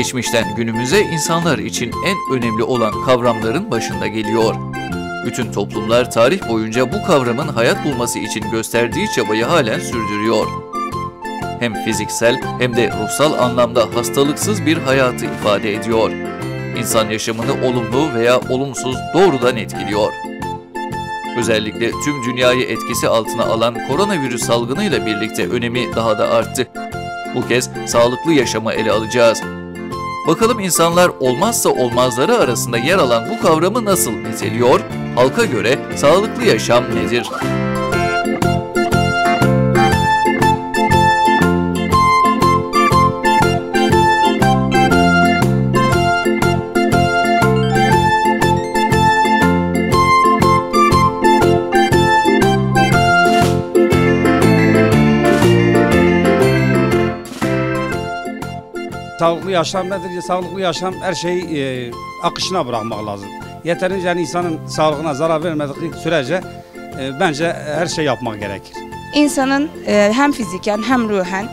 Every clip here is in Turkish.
geçmişten günümüze insanlar için en önemli olan kavramların başında geliyor. Bütün toplumlar tarih boyunca bu kavramın hayat bulması için gösterdiği çabayı halen sürdürüyor. Hem fiziksel hem de ruhsal anlamda hastalıksız bir hayatı ifade ediyor. İnsan yaşamını olumlu veya olumsuz doğrudan etkiliyor. Özellikle tüm dünyayı etkisi altına alan koronavirüs salgınıyla birlikte önemi daha da arttı. Bu kez sağlıklı yaşamı ele alacağız. Bakalım insanlar olmazsa olmazları arasında yer alan bu kavramı nasıl niteliyor? Halka göre sağlıklı yaşam nedir? Sağlıklı yaşam nedir? Sağlıklı yaşam her şeyi akışına bırakmak lazım. Yeterince insanın sağlığına zarar vermediği sürece bence her şey yapmak gerekir. İnsanın hem fiziken hem ruhen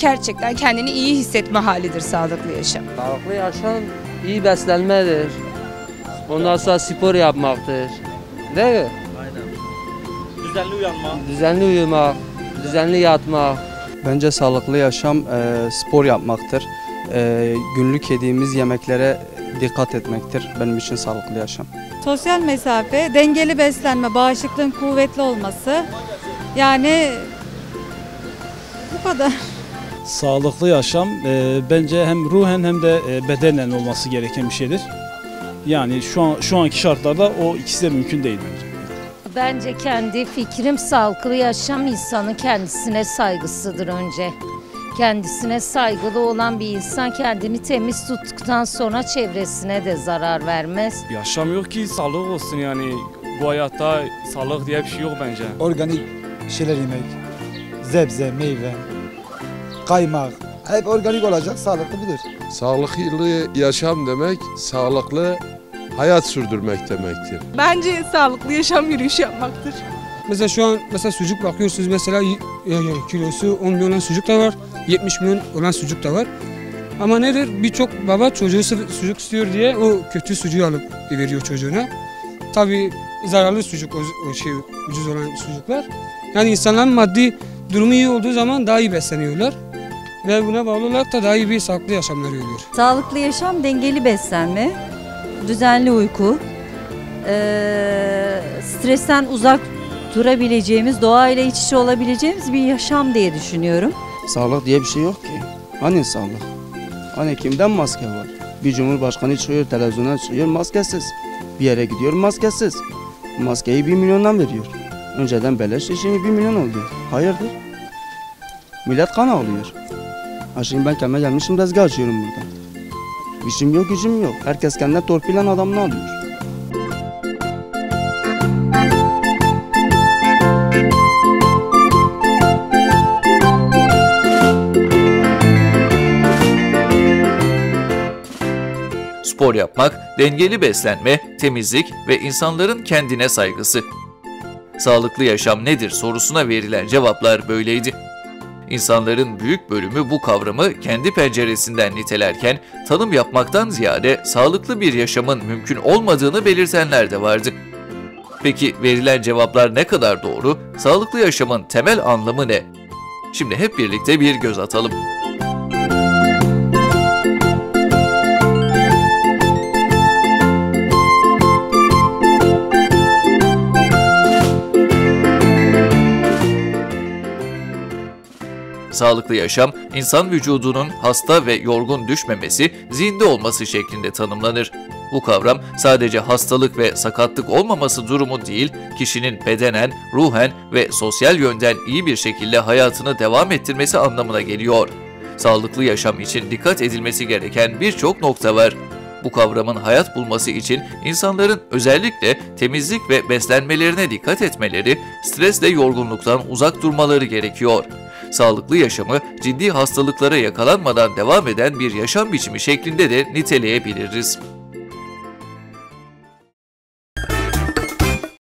gerçekten kendini iyi hissetme halidir sağlıklı yaşam. Sağlıklı yaşam iyi beslenmedir. Ondan sonra spor yapmaktır. Değil mi? Aynen. Düzenli uyanmak. Düzenli uyumak, düzenli yatmak. Bence sağlıklı yaşam spor yapmaktır. Günlük yediğimiz yemeklere dikkat etmektir. Benim için sağlıklı yaşam. Sosyal mesafe, dengeli beslenme, bağışıklığın kuvvetli olması. Yani bu kadar. Sağlıklı yaşam bence hem ruhen hem de bedenen olması gereken bir şeydir. Yani şu anki şartlarda o ikisi de mümkün değil bence. Bence kendi fikrim sağlıklı yaşam insanın kendisine saygısıdır önce. Kendisine saygılı olan bir insan kendini temiz tuttuktan sonra çevresine de zarar vermez. Yaşam yok ki sağlık olsun yani. Bu hayatta sağlık diye bir şey yok bence. Organik şeyler yemek, sebze, meyve, kaymak hep organik olacak, sağlıklı budur. Sağlıklı yaşam demek, sağlıklı hayat sürdürmek demektir. Bence sağlıklı yaşam yürüyüş yapmaktır. Mesela şu an sucuk bakıyorsunuz mesela kilosu 10 milyon olan sucuk da var, 70 milyon olan sucuk da var. Ama nedir? Birçok baba çocuğu sucuk istiyor diye o kötü sucuğu alıp veriyor çocuğuna. Tabii zararlı sucuk ucuz olan sucuklar. Yani insanların maddi durumu iyi olduğu zaman daha iyi besleniyorlar. Ve buna bağlı olarak da daha iyi bir sağlıklı yaşamları oluyor. Sağlıklı yaşam dengeli beslenme, düzenli uyku, stresten uzak durabileceğimiz, doğayla iç içe olabileceğimiz bir yaşam diye düşünüyorum. Sağlık diye bir şey yok ki. Hani sağlık? Hani kimden maske var? Bir cumhurbaşkanı çıkıyor, televizyona çıkıyor maskesiz. Bir yere gidiyor maskesiz. Maskeyi 1 milyondan veriyor. Önceden beleş şimdi 1 milyon oldu. Hayırdır? Millet kan ağlıyor. Şimdi ben kendime gelmişim tezgah açıyorum burada. İşim yok, gücüm yok. Herkes kendine torpilen adamını alıyor. Spor yapmak, dengeli beslenme, temizlik ve insanların kendine saygısı. Sağlıklı yaşam nedir sorusuna verilen cevaplar böyleydi. İnsanların büyük bölümü bu kavramı kendi penceresinden nitelerken tanım yapmaktan ziyade sağlıklı bir yaşamın mümkün olmadığını belirtenler de vardı. Peki verilen cevaplar ne kadar doğru? Sağlıklı yaşamın temel anlamı ne? Şimdi hep birlikte bir göz atalım. Sağlıklı yaşam, insan vücudunun hasta ve yorgun düşmemesi, zinde olması şeklinde tanımlanır. Bu kavram sadece hastalık ve sakatlık olmaması durumu değil, kişinin bedenen, ruhen ve sosyal yönden iyi bir şekilde hayatını devam ettirmesi anlamına geliyor. Sağlıklı yaşam için dikkat edilmesi gereken birçok nokta var. Bu kavramın hayat bulması için insanların özellikle temizlik ve beslenmelerine dikkat etmeleri, stres ve yorgunluktan uzak durmaları gerekiyor. Sağlıklı yaşamı ciddi hastalıklara yakalanmadan devam eden bir yaşam biçimi şeklinde de niteleyebiliriz.